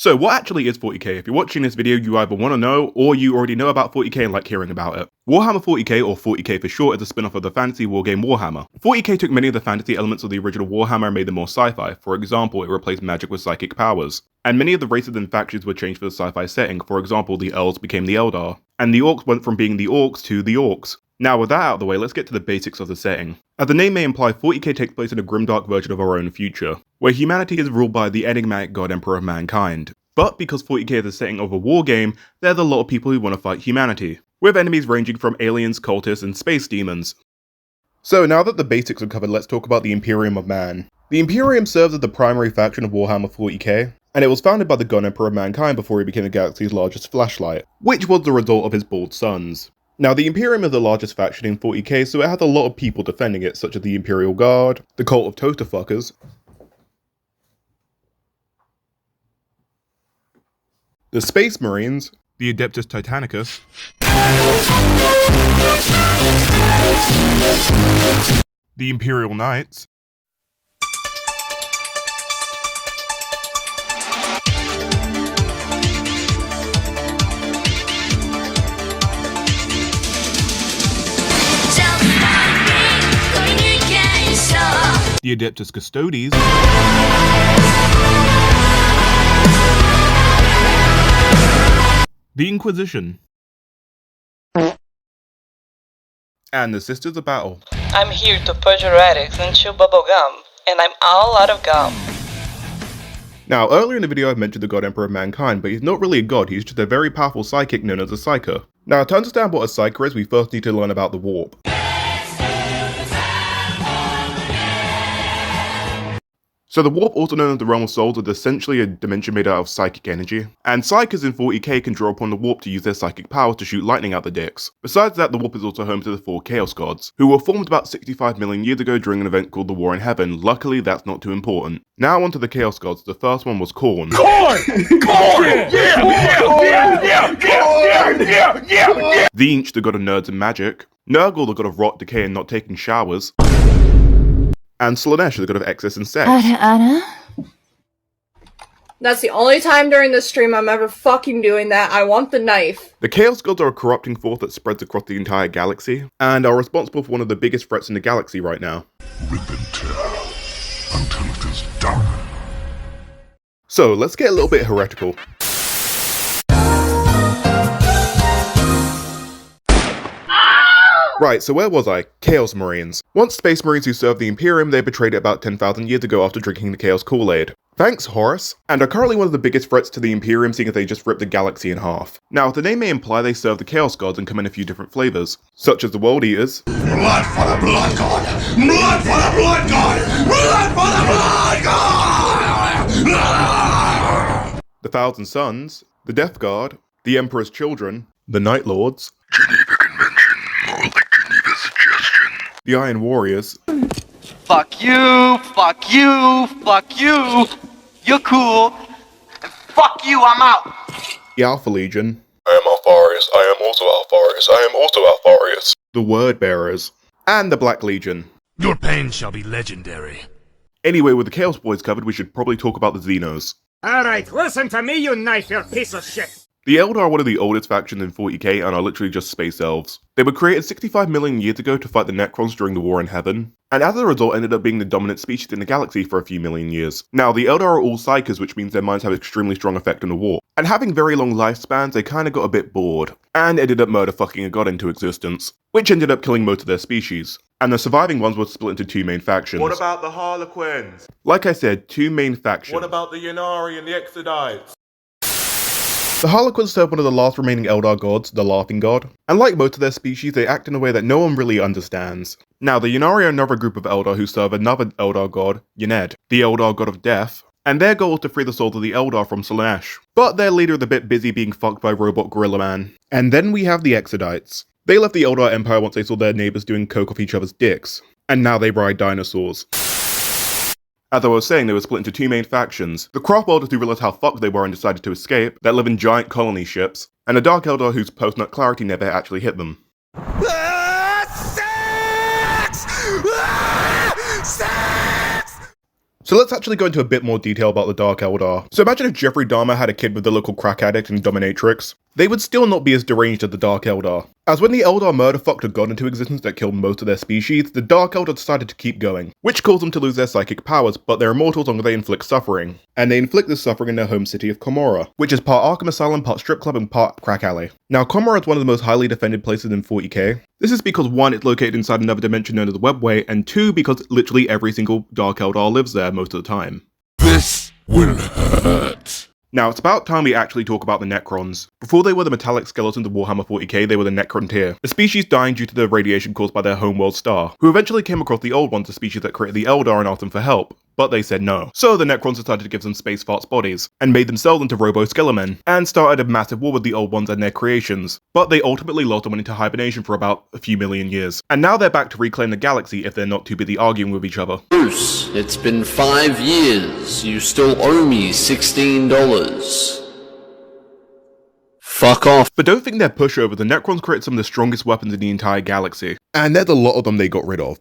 So what actually is 40k? If you're watching this video, you either want to know, or you already know about 40k and like hearing about it. Warhammer 40k, or 40k for short, is a spin-off of the fantasy wargame Warhammer. 40k took many of the fantasy elements of the original Warhammer and made them more sci-fi. For example, it replaced magic with psychic powers. And many of the races and factions were changed for the sci-fi setting. For example, the Elves became the Eldar. And the Orcs went from being the Orcs to the Orcs. Now with that out of the way, let's get to the basics of the setting. As the name may imply, 40k takes place in a grimdark version of our own future, where humanity is ruled by the enigmatic god Emperor of Mankind. But because 40k is the setting of a war game, there's a lot of people who want to fight humanity, with enemies ranging from aliens, cultists, and space demons. So now that the basics are covered, let's talk about the Imperium of Man. The Imperium serves as the primary faction of Warhammer 40k, and it was founded by the god Emperor of Mankind before he became the galaxy's largest flashlight, which was the result of his bald sons. Now, the Imperium is the largest faction in 40k, so it has a lot of people defending it, such as the Imperial Guard, the Cult of Toasterfuckers, the Space Marines, the Adeptus Titanicus, the Imperial Knights, the Adeptus Custodes, the Inquisition, and the Sisters of Battle. I'm here to purge heretics and chew bubble gum, and I'm all out of gum. Now, earlier in the video I mentioned the god Emperor of Mankind, but he's not really a god, he's just a very powerful psychic known as a Psyker. Now, to understand what a Psyker is, we first need to learn about the Warp. So the Warp, also known as the Realm of Souls, is essentially a dimension made out of psychic energy, and Psykers in 40k can draw upon the Warp to use their psychic powers to shoot lightning out the dicks. Besides that, the Warp is also home to the 4 Chaos Gods, who were formed about 65 million years ago during an event called the War in Heaven. Luckily, that's not too important. Now onto the Chaos Gods. The first one was Khorne. Tzeentch, the god of nerds and magic. Nurgle, the god of rot, decay, and not taking showers. And Slaanesh, the god of excess and sex. That's the only time during this stream I'm ever fucking doing that. I want the knife. The Chaos Gods are a corrupting force that spreads across the entire galaxy, and are responsible for one of the biggest threats in the galaxy right now. Rip and tear until it is done. So, let's get a little bit heretical. Right, so where was I? Chaos Marines. Once Space Marines who served the Imperium, they betrayed it about 10,000 years ago after drinking the Chaos Kool-Aid. Thanks, Horus, and are currently one of the biggest threats to the Imperium, seeing as they just ripped the galaxy in half. Now, the name may imply they serve the Chaos Gods and come in a few different flavors, such as the World Eaters, Blood for the Blood God! Blood for the Blood God! Blood for the Blood God! the Thousand Sons, the Death Guard, the Emperor's Children, the Night Lords, Geneva Convention, more like Geneva Suggestion. the Iron Warriors, Fuck you, fuck you, fuck you. You're cool. And fuck you, I'm out. the Alpha Legion, I am Alpharius, I am also Alpharius, I am also Alpharius. the Word Bearers, and the Black Legion. Your pain shall be legendary. Anyway, with the Chaos Boys covered, we should probably talk about the Xenos. Alright, listen to me, you knife-eared piece of shit! The Eldar are one of the oldest factions in 40k and are literally just space elves. They were created 65 million years ago to fight the Necrons during the War in Heaven, and as a result ended up being the dominant species in the galaxy for a few million years. Now, the Eldar are all Psykers, which means their minds have extremely strong effect on the war, and having very long lifespans, they kinda got a bit bored, and ended up murder-fucking a god into existence, which ended up killing most of their species. And the surviving ones were split into 2 main factions. What about the Harlequins? Like I said, 2 main factions. What about the Ynnari and the Exodites? The Harlequins serve one of the last remaining Eldar gods, the Laughing God, and like most of their species, they act in a way that no one really understands. Now, the Ynnari are another group of Eldar who serve another Eldar god, Yned, the Eldar god of death, and their goal is to free the souls of the Eldar from Slaanesh. But their leader is a bit busy being fucked by Robot Gorilla Man. And then we have the Exodites. They left the Eldar Empire once they saw their neighbours doing coke off each other's dicks, and now they ride dinosaurs. As I was saying, they were split into 2 main factions. The Craft Worlders who realised how fucked they were and decided to escape, that live in giant colony ships, and the Dark Eldar whose post-nut clarity never actually hit them. So let's actually go into a bit more detail about the Dark Eldar. So imagine if Jeffrey Dahmer had a kid with the local crack addict and dominatrix. They would still not be as deranged as the Dark Eldar. As when the Eldar murder fucked a god into existence that killed most of their species, the Dark Eldar decided to keep going, which caused them to lose their psychic powers, but they're immortal as long as they inflict suffering. And they inflict this suffering in their home city of Komorrah, which is part Arkham Asylum, part strip club, and part crack alley. Now, Komorrah is one of the most highly defended places in 40k. This is because 1, it's located inside another dimension known as the Webway, and 2, because literally every single Dark Eldar lives there most of the time. This will hurt. Now, it's about time we actually talk about the Necrons. Before they were the metallic skeletons of Warhammer 40k, they were the Necron tier, a species dying due to the radiation caused by their homeworld star, who eventually came across the Old Ones, a species that created the Eldar, and asked them for help. But they said no. So the Necrons decided to give them space farts bodies, and made themselves into robo-skelemen, and started a massive war with the Old Ones and their creations. But they ultimately lost and went into hibernation for about a few million years. And now they're back to reclaim the galaxy if they're not too busy arguing with each other. Bruce, it's been 5 years. You still owe me $16. Fuck off. But don't think they're pushovers. The Necrons created some of the strongest weapons in the entire galaxy. And there's a lot of them they got rid of.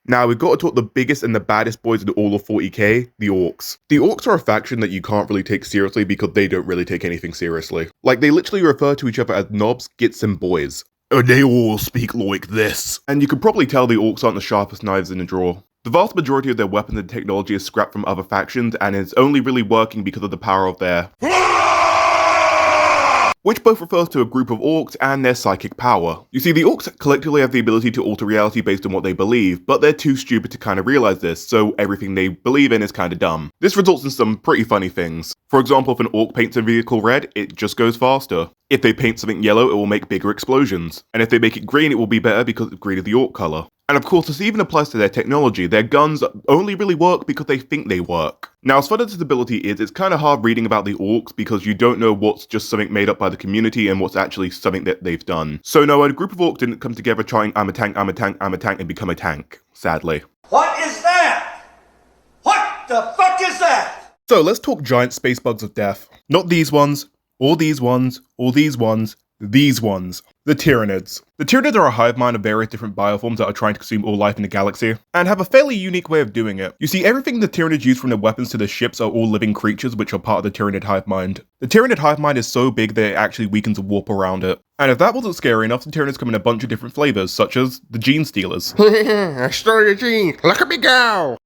Now, we've got to talk the biggest and the baddest boys in all of 40k, the Orcs. The Orcs are a faction that you can't really take seriously because they don't really take anything seriously. Like, they literally refer to each other as knobs, gits, and boys. And they all speak like this. And you can probably tell the Orcs aren't the sharpest knives in the drawer. The vast majority of their weapons and technology is scrapped from other factions, and is only really working because of the power of their... which both refers to a group of orcs and their psychic power. You see, the orcs collectively have the ability to alter reality based on what they believe, but they're too stupid to kind of realize this, so everything they believe in is kind of dumb. This results in some pretty funny things. For example, if an orc paints a vehicle red, it just goes faster. If they paint something yellow, it will make bigger explosions. And if they make it green, it will be better because green is the orc color. And of course, this even applies to their technology. Their guns only really work because they think they work. Now, as fun as this ability is, it's kind of hard reading about the orcs because you don't know what's just something made up by the community and what's actually something that they've done. So no, a group of orcs didn't come together trying I'm a tank, I'm a tank, I'm a tank, and become a tank, sadly. What is that? What the fuck is that? So let's talk giant space bugs of death. Not these ones, or these ones, or these ones, these ones. The Tyranids. The Tyranids are a hive mind of various different bioforms that are trying to consume all life in the galaxy, and have a fairly unique way of doing it. You see, everything the Tyranids use from their weapons to their ships are all living creatures which are part of the Tyranid hive mind. The Tyranid hive mind is so big that it actually weakens a warp around it. And if that wasn't scary enough, the Tyranids come in a bunch of different flavors, such as the Gene Stealers. I stole your gene. Look at me go.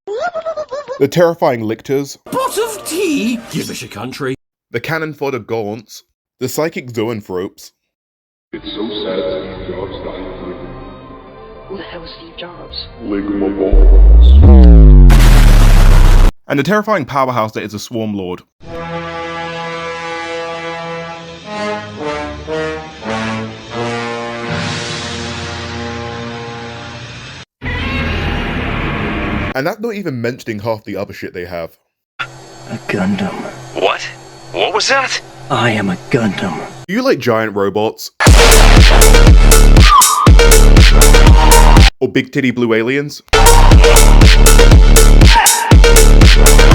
The terrifying Lictors. Pot of tea. Give us your country. The cannon fodder Gaunts. The psychic Zoanthropes. It's so sad Steve Jobs died for Who the hell is Steve Jobs? Ligma balls. And the terrifying powerhouse that is a Swarm Lord. And that's not even mentioning half the other shit they have. A Gundam. What? What was that? I am a Gundam. Do you like giant robots? Or big titty blue aliens?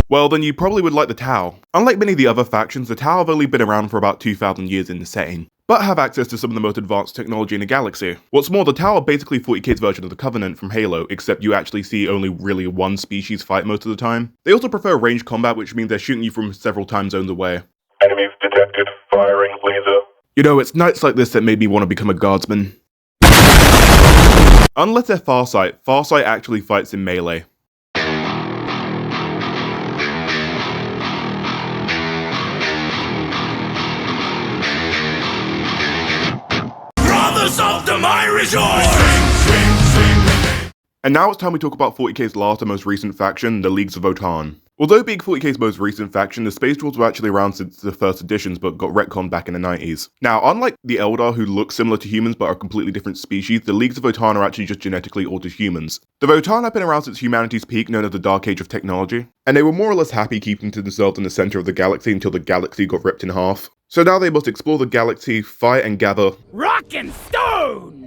Well, then you probably would like the Tau. Unlike many of the other factions, the Tau have only been around for about 2,000 years in the setting, but have access to some of the most advanced technology in the galaxy. What's more, the Tau are basically 40k's version of the Covenant from Halo, except you actually see only really one species fight most of the time. They also prefer ranged combat, which means they're shooting you from several time zones away. Enemies detected. Firing laser. You know, it's nights like this that made me want to become a guardsman. Unless they're Farsight. Farsight actually fights in melee. Brothers of the my rejoice! And now it's time we talk about 40k's last and most recent faction, the Leagues of Votann. Although being 40k's most recent faction, the Space Dwarves were actually around since the first editions but got retconned back in the 90s. Now, unlike the Eldar who look similar to humans but are a completely different species, the Leagues of Votann are actually just genetically altered humans. The Votann have been around since humanity's peak, known as the Dark Age of Technology, and they were more or less happy keeping to themselves in the center of the galaxy until the galaxy got ripped in half. So now they must explore the galaxy, fight and gather rock and stone!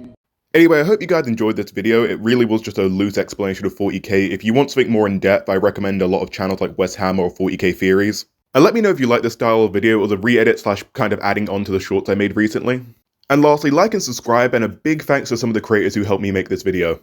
Anyway, I hope you guys enjoyed this video. It really was just a loose explanation of 40k. If you want something more in depth, I recommend a lot of channels like Warhammer or 40k Theories. And let me know if you like this style of video or the re-edit / kind of adding on to the shorts I made recently. And lastly, like and subscribe, and a big thanks to some of the creators who helped me make this video.